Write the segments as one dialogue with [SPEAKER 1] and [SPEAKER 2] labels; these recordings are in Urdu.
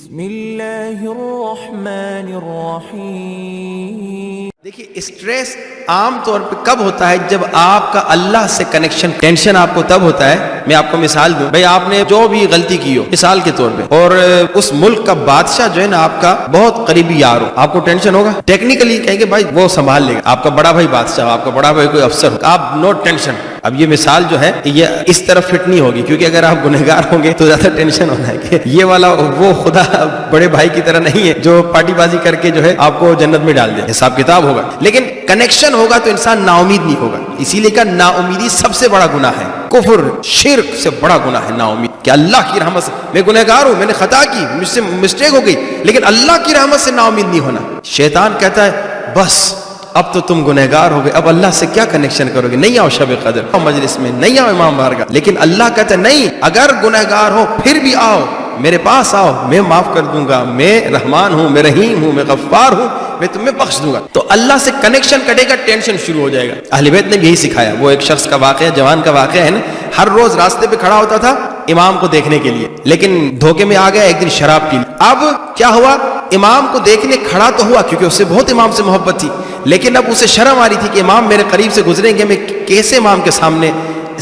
[SPEAKER 1] بسم اللہ الرحمن الرحیم۔
[SPEAKER 2] دیکھیے اسٹریس عام طور پہ کب ہوتا ہے؟ جب آپ کا اللہ سے کنیکشن، ٹینشن آپ کو تب ہوتا ہے۔ میں آپ کو مثال دوں، بھائی آپ نے جو بھی غلطی کی ہو مثال کے طور پہ، اور اس ملک کا بادشاہ جو ہے نا آپ کا بہت قریبی یار ہو، آپ کو ٹینشن ہوگا؟ ٹیکنیکلی کہیں گے بھائی وہ سنبھال لے گا، آپ کا بڑا بھائی بادشاہ ہو، آپ کا بڑا بھائی کوئی افسر ہو، آپ نو ٹینشن۔ اب یہ مثال جو ہے یہ اس طرف فٹ نہیں ہوگی، کیونکہ اگر آپ گنہگار ہوں گے تو زیادہ ٹینشن ہونا ہے کہ یہ والا وہ خدا بڑے بھائی کی طرح نہیں ہے جو پارٹی بازی کر کے جو ہے آپ کو جنت میں ڈال دے، حساب کتاب ہوگا۔ لیکن کنیکشن ہوگا تو انسان نا امید نہیں ہوگا۔ اسی لیے کہ نا امیدی سب سے بڑا گناہ ہے، کفر شرک سے بڑا گناہ ہے نا امید، کہ اللہ کی رحمت سے، میں گنہگار ہوں، میں نے خطا کی، مجھ سے مسٹیک ہو گئی، لیکن اللہ کی رحمت سے نا امید نہیں ہونا۔ شیطان کہتا ہے بس اب تو تم گنہگار ہو گئے، اب اللہ سے کیا کنیکشن کرو گے؟ نہیں آؤ شب قدر مجلس میں، نہیں آؤ امام بارگاہ۔ لیکن اللہ کہتا ہے نہیں، اگر گنہگار ہو پھر بھی آؤ، میرے پاس آؤ، میں معاف کر دوں گا، میں رحمان ہوں، میں رحیم ہوں، میں غفار ہوں، میں تمہیں بخش دوں گا۔ تو اللہ سے کنیکشن کٹے گا، ٹینشن شروع ہو جائے گا۔ اہل بیت نے بھی یہی سکھایا۔ وہ ایک شخص کا واقعہ، جوان کا واقعہ ہے نا، ہر روز راستے پہ کھڑا ہوتا تھا امام کو دیکھنے کے لیے، لیکن دھوکے میں آ گیا، ایک دن شراب پی لی۔ اب کیا ہوا؟ امام کو دیکھنے کھڑا تو ہوا کیونکہ اس سے بہت امام سے محبت تھی، لیکن اب اسے شرم آ رہی تھی کہ امام میرے قریب سے گزریں گے، میں کیسے امام کے سامنے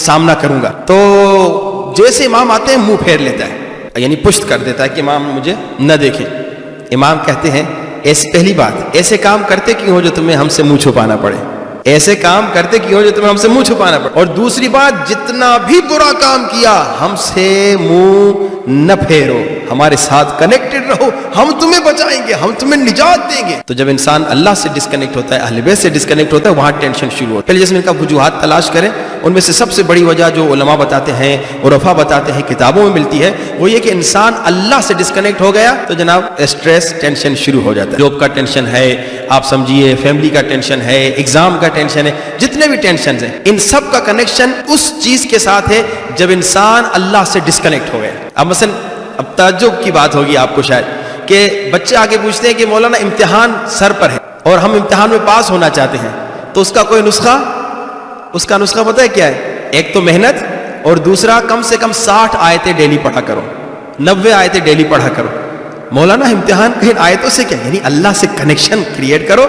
[SPEAKER 2] سامنا کروں گا؟ تو جیسے امام آتے ہیں منہ پھیر لیتا ہے، یعنی پشت کر دیتا ہے کہ امام مجھے نہ دیکھیں۔ امام کہتے ہیں ایسی پہلی بات، ایسے کام کرتے کیوں ہو جو تمہیں ہم سے منہ چھپانا پڑے؟ ایسے کام کرتے کیوں ہو جو تمہیں ہم سے منہ چھپانا پڑے؟ اور دوسری بات، جتنا بھی برا کام کیا ہم سے منہ نہ پھیرو، ہمارے ساتھ کنیکٹڈ رہو، ہم تمہیں بچائیں گے، ہم تمہیں نجات دیں گے۔ تو جب انسان اللہ سے ڈسکنیکٹ ہوتا ہے، اہل بیت سے ڈسکنیکٹ ہوتا ہے، وہاں ٹینشن شروع ہوتا ہے۔ پہلے جس میں ان کا وجوہات تلاش کریں، ان میں سے سب سے بڑی وجہ جو علماء بتاتے ہیں، عرفاء بتاتے ہیں، کتابوں میں ملتی ہے، وہ یہ کہ انسان اللہ سے ڈسکنیکٹ ہو گیا تو جناب اسٹریس، ٹینشن شروع ہو جاتا ہے۔ جاب کا ٹینشن ہے، آپ سمجھیے فیملی کا ٹینشن ہے، ایگزام کا ٹینشن ہے، جتنے بھی ٹینشنز ہیں، ان سب کا کنیکشن اس چیز کے ساتھ ہے جب انسان اللہ سے ڈسکنیکٹ ہو گیا۔ اب مثلا اب تعجب کی بات ہوگی آپ کو شاید کہ بچے آگے پوچھتے ہیں کہ مولانا امتحان سر پر ہے اور ہم امتحان میں پاس ہونا چاہتے ہیں، تو اس کا کوئی نسخہ؟ اس کا نسخہ پتہ ہے کیا ہے؟ ایک تو محنت، اور دوسرا کم سے کم 60 آیتیں ڈیلی پڑھا کرو، 90 آیتیں ڈیلی پڑھا کرو۔ مولانا امتحان کہیں آیتوں سے کیا؟ یعنی اللہ سے کنیکشن کریٹ کرو،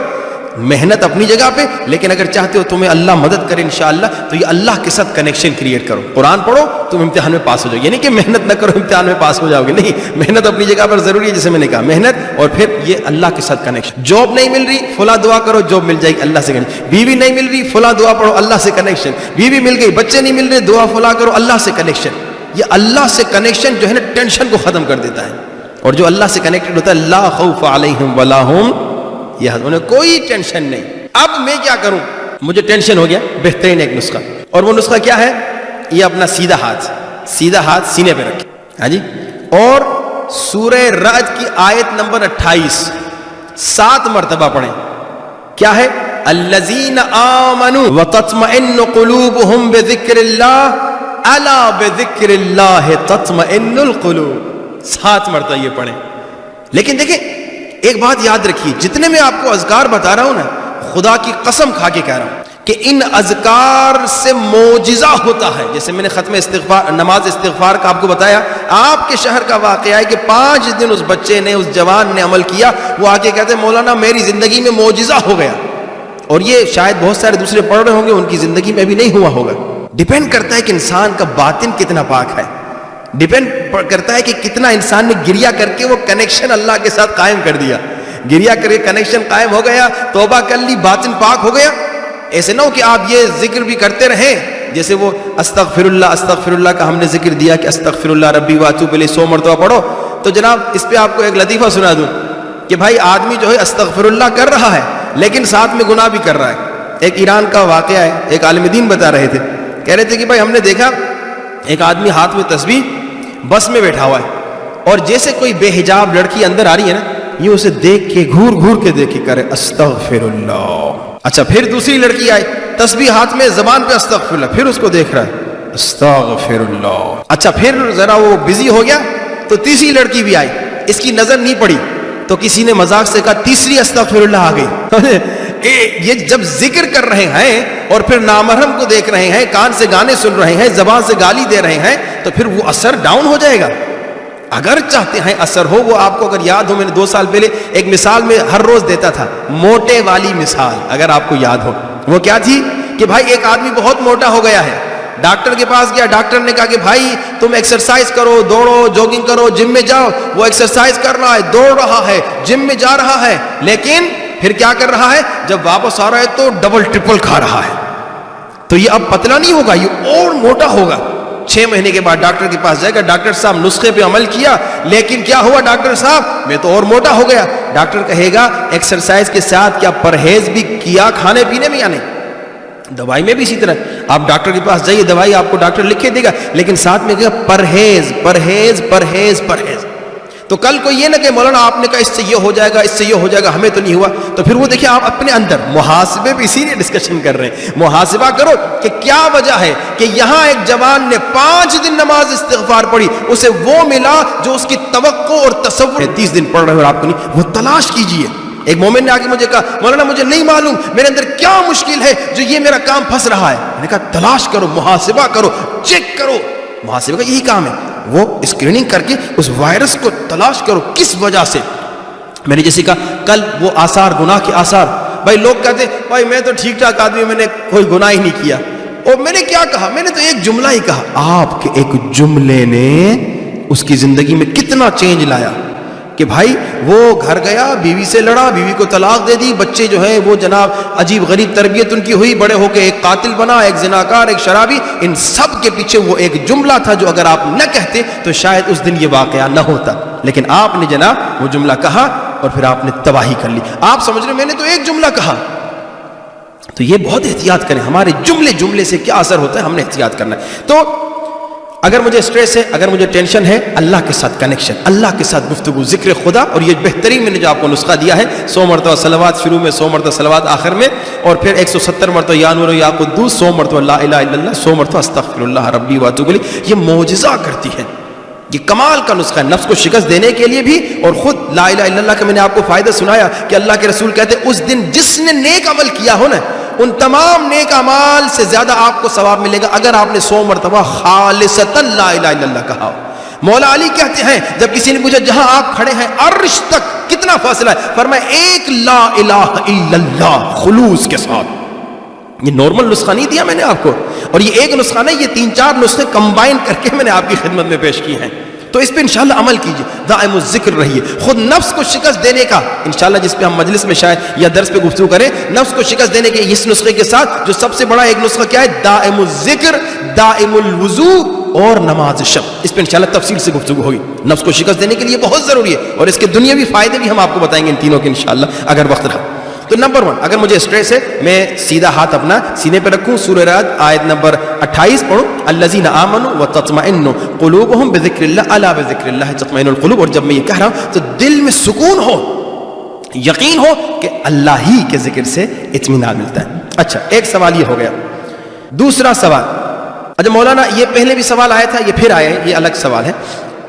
[SPEAKER 2] محنت اپنی جگہ پہ، لیکن اگر چاہتے ہو تمہیں اللہ مدد کرے انشاءاللہ تو یہ اللہ کے ساتھ کنیکشن کریٹ کرو۔ قرآن پڑھو تم امتحان میں پاس ہو جاؤ، یعنی کہ محنت نہ کرو امتحان میں پاس ہو جاؤ گے، نہیں، محنت اپنی جگہ پر ضروری ہے، جیسے میں نے کہا محنت، اور پھر یہ اللہ کے ساتھ کنیکشن۔ جاب نہیں مل رہی، فلاں دعا کرو جاب مل جائے گی، اللہ سے کنیکشن۔ بیوی نہیں مل رہی، فلاں دعا پڑھو، اللہ سے کنیکشن۔ بیوی مل گئی، بچے نہیں مل رہے، دعا فلاں کرو، اللہ سے کنیکشن۔ یہ اللہ سے کنیکشن جو ہے نا ٹینشن کو ختم کر دیتا ہے، اور جو اللہ سے کنیکٹڈ ہوتا ہے لا خوف علیہم ولا ہم یحزنون، انہیں کوئی ٹینشن نہیں۔ اب میں کیا کروں؟ مجھے ٹینشن ہو گیا، بہترین ایک نسخہ، اور وہ نسخہ کیا ہے؟ یہ اپنا سیدھا ہاتھ سینے پہ رکھیں، ہاں جی، اور سورہ رعد کی آیت نمبر 28 7 مرتبہ پڑھیں۔ کیا ہے؟ الذین آمنوا وتطمئن قلوبهم بذکر اللہ الا بذکر اللہ تطمئن القلوب، 7 مرتبہ یہ پڑھیں۔ لیکن دیکھیں ایک بات یاد رکھیے، جتنے میں آپ کو اذکار بتا رہا ہوں نا، خدا کی قسم کھا کے کہہ رہا ہوں کہ ان اذکار سے معجزہ ہوتا ہے۔ جیسے میں نے ختم استغفار، نماز استغفار کا آپ کو بتایا، آپ کے شہر کا واقعہ ہے کہ 5 دن اس بچے نے، اس جوان نے عمل کیا، وہ آگے کہتے ہیں مولانا میری زندگی میں معجزہ ہو گیا، اور یہ شاید بہت سارے دوسرے پڑھ رہے ہوں گے، ان کی زندگی میں ابھی نہیں ہوا ہوگا۔ ڈیپینڈ کرتا ہے کہ انسان کا باطن کتنا پاک ہے، ڈیپینڈ کرتا ہے کہ کتنا انسان نے گریہ کر کے وہ کنیکشن اللہ کے ساتھ قائم کر دیا، گریہ کر کے کنیکشن قائم ہو گیا، توبہ کر لی، باطن پاک ہو گیا۔ ایسے نہ ہو کہ آپ یہ ذکر بھی کرتے رہیں، جیسے وہ استغفر اللہ کا ہم نے ذکر دیا کہ استغفر اللہ ربی واتوب الیہ 100 مرتبہ پڑھو، تو جناب اس پہ آپ کو ایک لطیفہ سنا دوں کہ بھائی آدمی جو ہے استغفر اللہ کر رہا ہے لیکن ساتھ میں گناہ بھی کر رہا ہے۔ ایک ایران کا واقعہ ہے، ایک عالم دین بتا رہے تھے، کہہ رہے تھے کہ بھائی ہم نے دیکھا ایک آدمی ہاتھ میں تسبیح بس میں بیٹھا ہوا ہے، اور جیسے کوئی بے حجاب لڑکی اندر آ رہی ہے نا، یہ اسے دیکھ کے گھور کے دیکھے کرے استغفر اللہ۔ اچھا پھر دوسری لڑکی آئی، تسبیح ہاتھ میں، زبان پہ استغفر اللہ، پھر اس کو دیکھ رہا ہے استغفر اللہ۔ اچھا پھر ذرا وہ بزی ہو گیا تو تیسری لڑکی بھی آئی، اس کی نظر نہیں پڑی تو کسی نے مذاق سے کہا تیسری استغفر اللہ آ گئی۔ یہ جب ذکر کر رہے ہیں اور پھر نامحرم کو دیکھ رہے ہیں، کان سے گانے سن رہے ہیں، زبان سے گالی دے رہے ہیں، تو پھر وہ اثر ڈاؤن ہو جائے گا۔ اگر چاہتے ہیں اثر ہو. وہ آپ کو اگر یاد ہو میں نے 2 سال پہلے ایک مثال میں ہر روز دیتا تھا, موٹے والی مثال, اگر آپ کو یاد ہو. وہ کیا تھی کہ بھائی ایک آدمی بہت موٹا ہو گیا ہے, ڈاکٹر کے پاس گیا, ڈاکٹر نے کہا کہ بھائی تم ایکسرسائز کرو, دوڑو, جوگنگ کرو, جم میں جاؤ. وہ ایکسرسائز کر رہا ہے, دوڑ رہا ہے, جم میں جا رہا ہے, لیکن پھر کیا کر رہا ہے, جب واپس آ رہا ہے تو ڈبل ٹرپل کھا رہا ہے. تو یہ اب پتلا نہیں ہوگا, یہ اور موٹا ہوگا. 6 مہینے کے بعد ڈاکٹر کے پاس جائے گا, ڈاکٹر صاحب نسخے پہ عمل کیا, لیکن کیا ہوا ڈاکٹر صاحب, میں تو اور موٹا ہو گیا. ڈاکٹر کہے گا ایکسرسائز کے ساتھ کیا پرہیز بھی کیا کھانے پینے میں یا نہیں؟ دوائی میں بھی اسی طرح, آپ ڈاکٹر کے پاس جائیے, دوائی آپ کو ڈاکٹر لکھ کے دے گا, لیکن ساتھ میں کہے گا پرہیز پرہیز پرہیز پرہیز. تو کل کو یہ نہ کہ مولانا آپ نے کہا اس سے یہ ہو جائے گا, اس سے یہ ہو جائے گا, ہمیں تو نہیں ہوا. تو پھر وہ دیکھیں آپ اپنے اندر محاسبے پہ اسی لیے ڈسکشن کر رہے ہیں, محاسبہ کرو کہ کیا وجہ ہے کہ یہاں ایک جوان نے 5 دن نماز استغفار پڑھی, اسے وہ ملا جو اس کی توقع اور تصور 30 دن پڑھ رہے اور آپ کو نہیں. وہ تلاش کیجئے. ایک مومن نے آگے مجھے کہا مولانا مجھے نہیں معلوم میرے اندر کیا مشکل ہے جو یہ میرا کام پھنس رہا ہے. میں نے کہا تلاش کرو, محاسبہ کرو, چیک کرو. محاسبہ کا یہی کام ہے, وہ اسکریننگ کر کے اس وائرس کو تلاش کرو کس وجہ سے. میں نے جیسے کہا کل وہ آثار, گناہ کے آثار, بھائی لوگ کہتے ہیں بھائی میں تو ٹھیک ٹھاک آدمی, میں نے کوئی گناہ ہی نہیں کیا. اور میں نے کیا کہا, میں نے تو ایک جملہ ہی کہا. آپ کے ایک جملے نے اس کی زندگی میں کتنا چینج لایا کہ بھائی وہ گھر گیا, بیوی سے لڑا, بیوی کو طلاق دے دی, بچے جو ہیں وہ جناب عجیب غریب تربیت ان کی ہوئی, بڑے ہو کے ایک قاتل بنا, ایک زناکار, ایک شرابی. ان سب کے پیچھے وہ ایک جملہ تھا جو اگر آپ نہ کہتے تو شاید اس دن یہ واقعہ نہ ہوتا, لیکن آپ نے جناب وہ جملہ کہا اور پھر آپ نے تباہی کر لی. آپ سمجھ رہے میں نے تو ایک جملہ کہا. تو یہ بہت احتیاط کریں, ہمارے جملے سے کیا اثر ہوتا ہے, ہم نے احتیاط کرنا ہے. تو اگر مجھے اسٹریس ہے, اگر مجھے ٹینشن ہے, اللہ کے ساتھ کنیکشن, اللہ کے ساتھ گفتگو, ذکر خدا. اور یہ بہترین میں نے جو آپ کو نسخہ دیا ہے, 100 مرتبہ صلوات شروع میں, 100 مرتبہ صلوات آخر میں, اور پھر 170 مرتبہ یا نور یا قدوس, 100 مرتبہ لا الہ الا اللہ, 100 مرتبہ استغفر اللہ ربی واتوب الیہ. یہ معجزہ کرتی ہے, یہ کمال کا نسخہ ہے نفس کو شکست دینے کے لیے بھی. اور خود لا الہ الا اللہ کا میں نے آپ کو فائدہ سنایا کہ اللہ کے رسول کہتے ہیں اس دن جس نے نیک عمل کیا ہو نا, ان تمام نیک اعمال سے زیادہ آپ کو ثواب ملے گا اگر آپ نے 100 مرتبہ خالصتا لا الہ الا اللہ کہا. مولا علی کہتے ہیں جب کسی نے پوچھا جہاں آپ کھڑے ہیں عرش تک کتنا فاصلہ ہے, فرمایا ایک لا الہ الا اللہ خلوص کے ساتھ. یہ نارمل نسخہ نہیں دیا میں نے آپ کو, اور یہ ایک نسخہ نہیں, یہ 3-4 نسخے کمبائن کر کے میں نے آپ کی خدمت میں پیش کیے ہیں. تو اس پہ انشاءاللہ عمل کیجیے, دائم الذکر رہیے. خود نفس کو شکست دینے کا انشاءاللہ, جس پہ ہم مجلس میں شاید یا درس پہ گفتگو کریں, نفس کو شکست دینے کے اس نسخے کے ساتھ جو سب سے بڑا ایک نسخہ کیا ہے, دائم الذکر, دائم الوضو اور نماز شب. اس پہ انشاءاللہ تفصیل سے گفتگو ہوگی. نفس کو شکست دینے کے لیے بہت ضروری ہے, اور اس کے دنیاوی فائدے بھی ہم آپ کو بتائیں گے ان تینوں کے انشاءاللہ اگر وقت رہا. تو نمبر 1, اگر مجھے اسٹریس ہے, میں سیدھا ہاتھ اپنا سینے پہ رکھوں, سورہ رعد آیت نمبر 28 پڑھوں, الذین آمنوا وتطمئن قلوبهم بذکر اللہ الا بذکر اللہ تطمئن القلوب. اور جب میں یہ کہہ رہا ہوں تو دل میں سکون ہو, یقین ہو کہ اللہ ہی کے ذکر سے اطمینان ملتا ہے. اچھا, ایک سوال یہ ہو گیا. دوسرا سوال, اچھا مولانا یہ پہلے بھی سوال آیا تھا, یہ پھر آیا ہے, یہ الگ سوال ہے,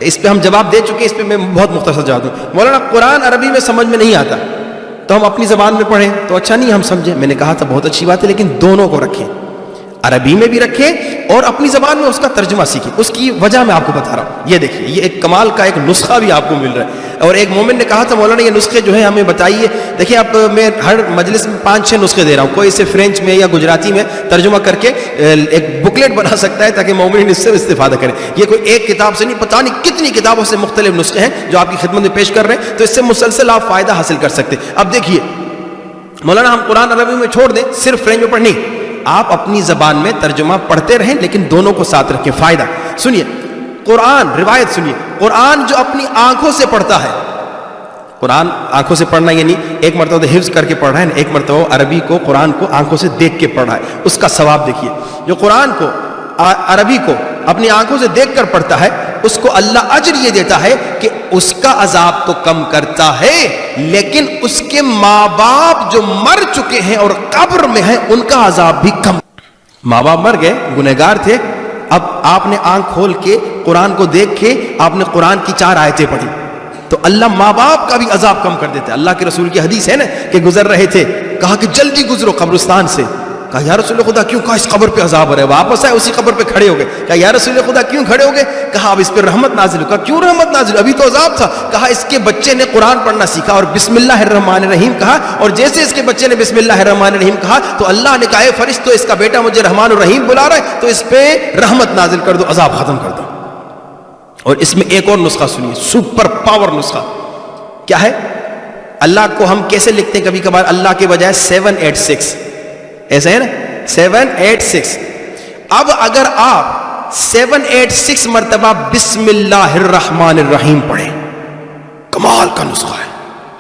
[SPEAKER 2] اس پہ ہم جواب دے چکے, اس پہ میں بہت مختصر جواب دوں. مولانا قرآن عربی میں سمجھ میں نہیں آتا تو ہم اپنی زبان میں پڑھیں تو اچھا نہیں ہم سمجھیں. میں نے کہا تھا بہت اچھی بات ہے, لیکن دونوں کو رکھیں, عربی میں بھی رکھیں اور اپنی زبان میں اس کا ترجمہ سیکھیں. اس کی وجہ میں آپ کو بتا رہا ہوں. یہ دیکھیے, یہ ایک کمال کا ایک نسخہ بھی آپ کو مل رہا ہے. اور ایک مومن نے کہا تھا مولانا یہ نسخے جو ہیں ہمیں بتائیے. دیکھیں اب میں ہر مجلس میں 5-6 نسخے دے رہا ہوں, کوئی اسے فرینچ میں یا گجراتی میں ترجمہ کر کے ایک بکلیٹ بنا سکتا ہے تاکہ مومن اس سے استفادہ کریں. یہ کوئی ایک کتاب سے نہیں, پتہ نہیں کتنی کتابوں سے مختلف نسخے ہیں جو آپ کی خدمت میں پیش کر رہے ہیں, تو اس سے مسلسل آپ فائدہ حاصل کر سکتے. اب دیکھیے مولانا ہم قرآن عربی میں چھوڑ دیں, صرف فرینچ میں پڑھنی, آپ اپنی زبان میں ترجمہ پڑھتے رہیں لیکن دونوں کو ساتھ رکھیں. فائدہ سنیے, قرآن روایت سنیے, قرآن جو اپنی آنکھوں سے پڑھتا ہے, قرآن آنکھوں سے پڑھنا یعنی ایک مرتبہ حفظ کر کے پڑھ رہا ہے, ایک مرتبہ عربی کو قرآن کو آنکھوں سے دیکھ کے پڑھ رہا ہے, اس کا ثواب دیکھیے. جو قرآن کو عربی کو اپنی آنکھوں سے دیکھ کر پڑھتا ہے اس کو اللہ اجر یہ دیتا ہے کہ اس کا عذاب تو کم کرتا ہے, لیکن اس کے ماں باپ جو مر چکے ہیں اور قبر میں ہیں ان کا عذاب بھی کم. ماں باپ مر گئے, گنہگار تھے, اب آپ نے آنکھ کھول کے قرآن کو دیکھ کے آپ نے قرآن کی 4 آیتیں پڑھی تو اللہ ماں باپ کا بھی عذاب کم کر دیتا ہے. اللہ کے رسول کی حدیث ہے نا کہ گزر رہے تھے, کہا کہ جلدی گزرو قبرستان سے, کہا یا رسول خدا کیوں؟ کہا اس قبر پہ عذاب ہو رہا ہے. واپس آئے اسی قبر پہ کھڑے ہو گئے. کہا یا رسول خدا کیوں کھڑے ہو گئے؟ کہا اب اس پہ رحمت نازل ہو. کہا کیوں رحمت نازل؟ ابھی تو عذاب تھا. کہا اس کے بچے نے قرآن پڑھنا سیکھا اور بسم اللہ الرحمن الرحیم کہا, اور جیسے اس کے بچے نے بسم اللہ الرحمن الرحیم کہا تو اللہ نے کہا اے فرشتو اس کا بیٹا مجھے رحمان الرحیم بلا رہا ہے تو اس پہ رحمت نازل کر دو, عذاب ختم کر دو. اور اس میں ایک اور نسخہ سنیے, سپر پاور نسخہ. کیا ہے؟ اللہ کو ہم کیسے لکھتے ہیں کبھی کبھار اللہ کے بجائے 786, ایسا ہے نا 786. اب اگر آپ 786 مرتبہ بسم اللہ الرحمن الرحیم پڑھیں, کمال کا نسخہ ہے,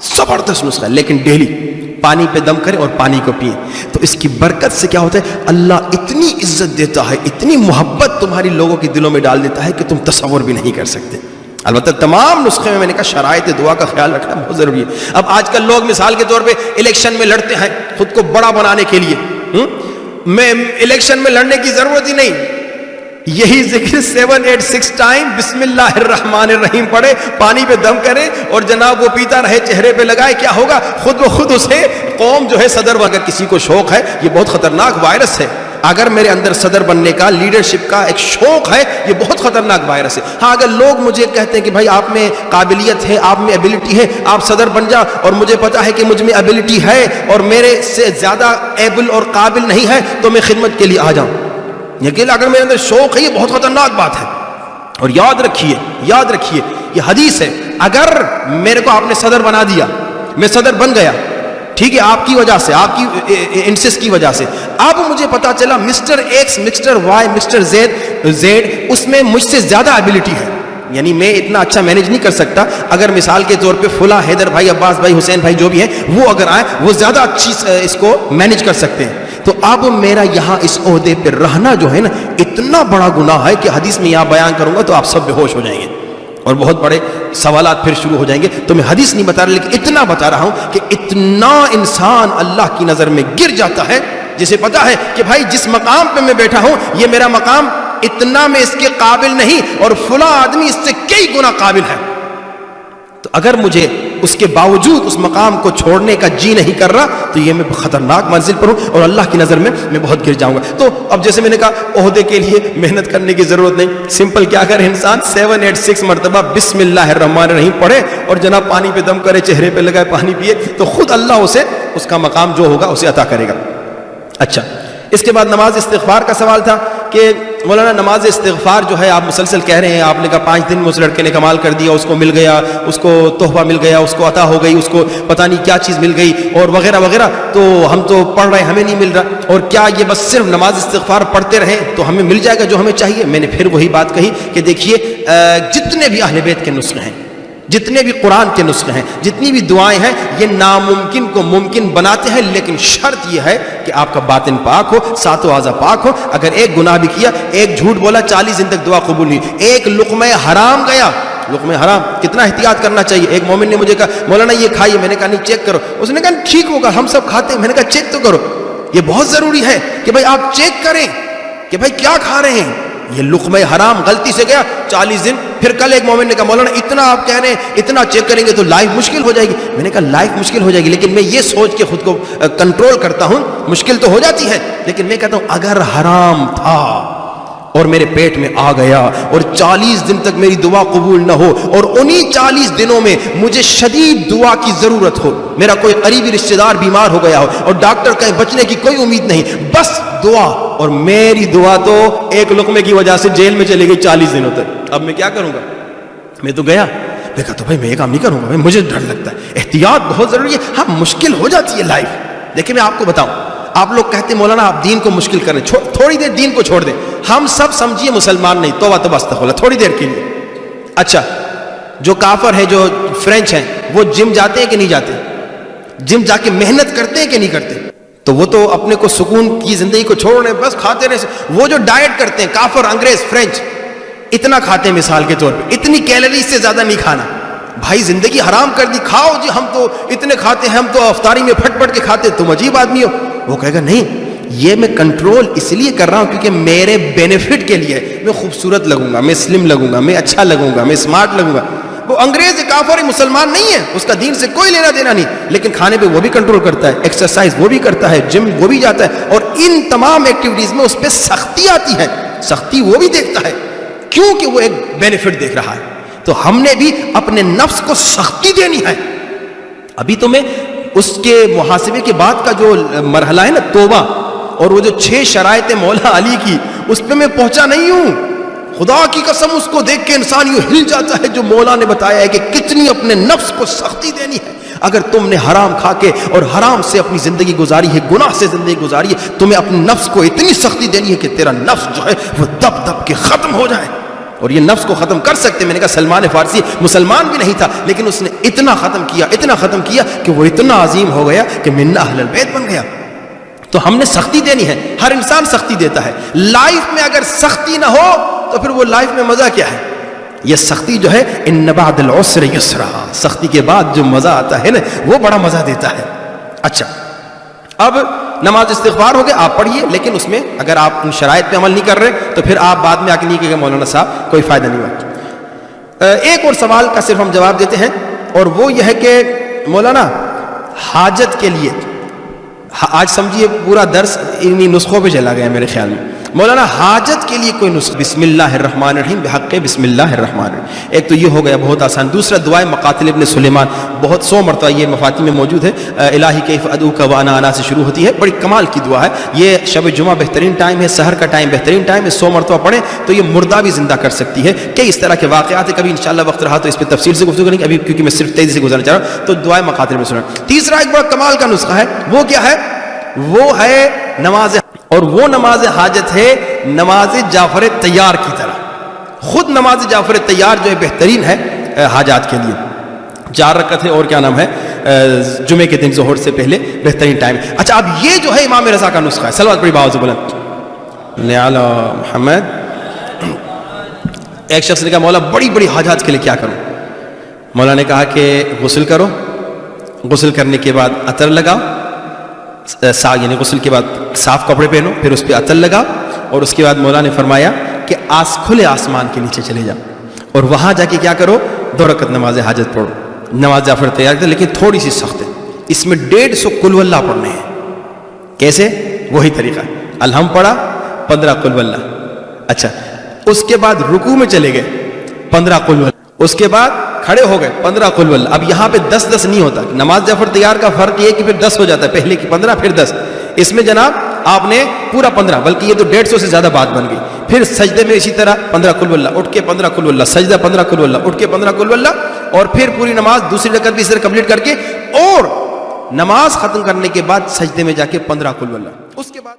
[SPEAKER 2] زبردست نسخہ ہے, لیکن ڈیلی پانی پہ دم کریں اور پانی کو پئیں تو اس کی برکت سے کیا ہوتا ہے, اللہ اتنی عزت دیتا ہے, اتنی محبت تمہاری لوگوں کے دلوں میں ڈال دیتا ہے کہ تم تصور بھی نہیں کر سکتے. البتہ تمام نسخے میں نے کہا شرائط دعا کا خیال رکھنا بہت ضروری ہے. اب آج کل لوگ مثال کے طور پہ الیکشن میں لڑتے ہیں خود کو بڑا بنانے کے لیے. میں الیکشن میں لڑنے کی ضرورت ہی نہیں, یہی ذکر 786 ٹائم بسم اللہ الرحمن الرحیم پڑھے, پانی پہ دم کرے اور جناب وہ پیتا رہے, چہرے پہ لگائے, کیا ہوگا خود بخود اسے قوم جو ہے صدر, اگر کسی کو شوق ہے, یہ بہت خطرناک وائرس ہے. اگر میرے اندر صدر بننے کا, لیڈرشپ کا ایک شوق ہے, یہ بہت خطرناک وائرس ہے. ہاں اگر لوگ مجھے کہتے ہیں کہ بھائی آپ میں قابلیت ہے, آپ میں ایبلٹی ہے, آپ صدر بن جا, اور مجھے پتا ہے کہ مجھ میں ایبلٹی ہے اور میرے سے زیادہ ایبل اور قابل نہیں ہے, تو میں خدمت کے لیے آ جاؤں. لیکن اگر میرے اندر شوق ہے, یہ بہت خطرناک بات ہے. اور یاد رکھیے یہ حدیث ہے, اگر میرے کو آپ نے صدر بنا دیا, میں صدر بن گیا, ٹھیک ہے, آپ کی وجہ سے, آپ کی انسس کی وجہ سے, اب مجھے پتا چلا mister X, mister Y, mister Z اس میں مجھ سے زیادہ ایبلٹی ہے, یعنی میں اتنا اچھا مینج نہیں کر سکتا. اگر مثال کے طور پہ فلاں, حیدر بھائی, عباس بھائی, حسین بھائی جو بھی ہیں, وہ اگر آئیں وہ زیادہ اچھی اس کو مینج کر سکتے ہیں, تو اب میرا یہاں اس عہدے پہ رہنا جو ہے نا اتنا بڑا گناہ ہے کہ حدیث میں یہاں بیان کروں گا تو آپ سب بے ہوش ہو جائیں گے اور بہت بڑے سوالات پھر شروع ہو جائیں گے. تو میں حدیث نہیں بتا رہا, لیکن اتنا بتا رہا ہوں کہ اتنا انسان اللہ کی نظر میں گر جاتا ہے, جسے پتا ہے کہ بھائی جس مقام پہ میں بیٹھا ہوں یہ میرا مقام اتنا میں اس کے قابل نہیں, اور فلاں آدمی اس سے کئی گنا قابل ہے. تو اگر مجھے اس کے باوجود اس مقام کو چھوڑنے کا جی نہیں کر رہا تو یہ میں خطرناک منزل پر ہوں اور اللہ کی نظر میں بہت گر جاؤں گا. تو اب جیسے میں نے کہا عہدے کے لیے محنت کرنے کی ضرورت نہیں, سمپل کیا کرے انسان 786 مرتبہ بسم اللہ الرحمن الرحیم پڑھے اور جناب پانی پہ دم کرے, چہرے پہ لگائے, پانی پیے, تو خود اللہ اسے اس کا مقام جو ہوگا اسے عطا کرے گا. اچھا, اس کے بعد نماز استغفار کا سوال تھا کہ مولانا نماز استغفار جو ہے آپ مسلسل کہہ رہے ہیں, آپ نے کہا 5 دن میں اس لڑکے نے کمال کر دیا, اس کو مل گیا, اس کو تحفہ مل گیا, اس کو عطا ہو گئی, اس کو پتہ نہیں کیا چیز مل گئی اور وغیرہ وغیرہ, تو ہم تو پڑھ رہے ہیں ہمیں نہیں مل رہا, اور کیا یہ بس صرف نماز استغفار پڑھتے رہیں تو ہمیں مل جائے گا جو ہمیں چاہیے؟ میں نے پھر وہی بات کہی کہ دیکھیے جتنے بھی اہل بیت کے نسخے ہیں, جتنے بھی قرآن کے نسخے ہیں, جتنی بھی دعائیں ہیں, یہ ناممکن کو ممکن بناتے ہیں, لیکن شرط یہ ہے کہ آپ کا باطن پاک ہو, ساتوں اعضاء پاک ہو. اگر ایک گناہ بھی کیا, ایک جھوٹ بولا, 40 دن تک دعا قبول نہیں, ایک لقمہ حرام گیا, لقمہ حرام کتنا احتیاط کرنا چاہیے. ایک مومن نے مجھے کہا مولانا یہ کھائیے, میں نے کہا نہیں چیک کرو, اس نے کہا ٹھیک ہوگا ہم سب کھاتے ہیں, میں نے کہا چیک تو کرو. یہ بہت ضروری ہے کہ بھائی آپ چیک کریں کہ بھائی کیا کھا رہے ہیں. یہ لقمہ حرام غلطی سے گیا, 40 دن. پھر کل ایک مومن نے کہا مولانا اتنا آپ کہہ رہے ہیں, اتنا چیک کریں گے تو لائف مشکل ہو جائے گی. میں نے کہا لائف مشکل ہو جائے گی, لیکن میں یہ سوچ کے خود کو کنٹرول کرتا ہوں, مشکل تو ہو جاتی ہے لیکن میں کہتا ہوں اگر حرام تھا اور میرے پیٹ میں آ گیا اور 40 دن تک میری دعا قبول نہ ہو, اور انہی 40 دنوں میں مجھے شدید دعا کی ضرورت ہو, میرا کوئی قریبی رشتہ دار بیمار ہو گیا ہو اور ڈاکٹر کہیں بچنے کی کوئی امید نہیں, بس دعا, اور میری دعا تو ایک لقمے کی وجہ سے جیل میں چلی گئی 40 دنوں تک, اب میں کیا کروں گا؟ میں تو گیا, میں کہا تو بھائی میں یہ کام نہیں کروں گا, مجھے ڈر لگتا ہے. احتیاط بہت ضروری ہے. ہاں مشکل ہو جاتی ہے لائف. دیکھیں میں آپ کو بتاؤں, آپ لوگ کہتے ہیں مولانا آپ دین کو مشکل کریں, تھوڑی دیر دین کو چھوڑ دیں. ہم سب سمجھیے مسلمان نہیں, توبہ استغفر اللہ, تھوڑی دیر کے لیے. اچھا جو کافر ہیں, جو فرینچ ہیں, وہ جم جاتے ہیں کہ نہیں جاتے؟ جم جا کے محنت کرتے ہیں کہ نہیں کرتے؟ تو وہ تو اپنے کو سکون کی زندگی کو چھوڑ رہے ہیں, بس کھاتے رہے. وہ جو ڈائٹ کرتے ہیں کافر, انگریز, فرینچ, اتنا کھاتے ہیں مثال کے طور پہ, اتنی کیلری سے زیادہ نہیں کھانا. بھائی زندگی حرام کر دی, کھاؤ جی, ہم تو اتنے کھاتے ہیں, ہم تو افطاری میں پھٹ پھٹ کے کھاتے, تم عجیب آدمی ہو. وہ کہے گا نہیں, یہ میں کنٹرول اس لیے کر رہا ہوں کیونکہ میرے بینیفٹ کے لیے, میں خوبصورت لگوں گا, میں سلم لگوں گا, میں اچھا لگوں گا, میں اسمارٹ لگوں گا. وہ انگریز کافر مسلمان نہیں ہے, اس کا دین سے کوئی لینا دینا نہیں, لیکن کھانے پہ وہ بھی کنٹرول کرتا ہے, ایکسرسائز وہ بھی کرتا ہے, جم وہ بھی جاتا ہے, اور ان تمام ایکٹیویٹیز میں اس پہ سختی آتی ہے. سختی وہ بھی دیکھتا ہے کیونکہ وہ ایک بینیفٹ دیکھ رہا ہے. تو ہم نے بھی اپنے نفس کو سختی دینی ہے. ابھی تو میں اس کے محاسبے کے بعد کا جو مرحلہ ہے نا توبہ, اور وہ جو 6 شرائط مولا علی کی, اس پہ میں پہنچا نہیں ہوں. خدا کی قسم اس کو دیکھ کے انسان یوں ہل جاتا ہے جو مولا نے بتایا ہے کہ کتنی اپنے نفس کو سختی دینی ہے. اگر تم نے حرام کھا کے اور حرام سے اپنی زندگی گزاری ہے, گناہ سے زندگی گزاری ہے, تمہیں اپنے نفس کو اتنی سختی دینی ہے کہ تیرا نفس جو ہے وہ دب دب کے ختم ہو جائے. اور یہ نفس کو ختم کر سکتے. میں نے کہا سلمان فارسی مسلمان بھی نہیں تھا, لیکن اس نے اتنا ختم کیا کہ وہ اتنا عظیم ہو گیا کہ من اہل البیت بن گیا. تو ہم نے سختی دینی ہے. ہر انسان سختی دیتا ہے. لائف میں اگر سختی نہ ہو تو پھر وہ لائف میں مزہ کیا ہے؟ یہ سختی جو ہے ان بعد العسر یسرا, سختی کے بعد جو مزہ آتا ہے نا وہ بڑا مزہ دیتا ہے. اچھا, اب نماز استغفار ہو گیا, آپ پڑھیے, لیکن اس میں اگر آپ ان شرائط پہ عمل نہیں کر رہے تو پھر آپ بعد میں آ کے نہیں کہیں گے مولانا صاحب کوئی فائدہ نہیں ہوا. ایک اور سوال کا صرف ہم جواب دیتے ہیں, اور وہ یہ ہے کہ مولانا حاجت کے لیے, آج سمجھیے پورا درس انہی نسخوں پہ چلا گیا میرے خیال میں. مولانا حاجت کے لیے کوئی نسخہ, بسم اللہ الرحمن الرحیم بحق بسم اللہ الرحمن الرحیم, ایک تو یہ ہو گیا بہت آسان. دوسرا دعائے مقاتل ابن سلیمان, بہت 100 مرتبہ یہ مفاتیح میں موجود ہے. الہی کیف ادعوک وانا انا سے شروع ہوتی ہے, بڑی کمال کی دعا ہے. یہ شب جمعہ بہترین ٹائم ہے, سحر کا ٹائم بہترین ٹائم ہے. 100 مرتبہ پڑھیں تو یہ مردہ بھی زندہ کر سکتی ہے. کئی اس طرح کے واقعات ہیں, کبھی انشاءاللہ وقت رہا تو اس پہ تفصیل سے گفتگو کریں گے, ابھی کیونکہ میں صرف تیزی سے گزارنا چاہ رہا ہوں. تو دعائے مقاتل ابن سلیمان. تیسرا ایک بڑا کمال کا نسخہ ہے, وہ کیا ہے؟ وہ ہے نماز, اور وہ نماز حاجت ہے نماز جعفر تیار کی طرح. خود نماز جعفر تیار جو ہے بہترین ہے حاجات کے لیے. 4 رکعت ہے, اور کیا نام ہے, جمعے کے دن ظہر سے پہلے بہترین ٹائم. اچھا, اب یہ جو ہے امام رضا کا نسخہ ہے. صلوات پڑھی باؤ سے بلند علی محمد. ایک شخص نے کہا مولا بڑی بڑی حاجات کے لیے کیا کروں؟ مولا نے کہا کہ غسل کرو, غسل کرنے کے بعد عطر لگاؤ, یعنی غسل کے بعد صاف کپڑے پہنو, پھر اس پہ عطر لگاؤ, اور اس کے بعد مولا نے فرمایا کہ کھلے آسمان کے نیچے چلے جاؤ, اور وہاں جا کے کیا کرو؟ 2 رکعت نماز حاجت پڑھو. نماز جعفر تیار کرتے, لیکن تھوڑی سی سخت ہے. اس میں 150 قل واللہ پڑھنے ہیں. کیسے؟ وہی طریقہ, الحم پڑھا, 15 قل واللہ. اچھا, اس کے بعد رکوع میں چلے گئے, 15 قل واللہ. اس کے بعد کھڑے ہو گئے, 15 قل واللہ. اب یہاں پہ 10 نہیں ہوتا. نماز جعفر تیار کا فرق یہ کہ پھر 10 ہو جاتا ہے, پہلے کی 15 پھر 10. اس میں جناب آپ نے پورا 15, بلکہ یہ تو 150 سے زیادہ بات بن گئی. پھر سجدے میں اسی طرح 15 قل واللہ, اٹھ کے 15 قل واللہ, سجدہ 15 قل واللہ, اٹھ کے 15 قل واللہ, اور پھر پوری نماز دوسری رکعت بھی اس طرح کمپلیٹ کر کے, اور نماز ختم کرنے کے بعد سجدے میں جا کے 15 قل واللہ. اس کے بعد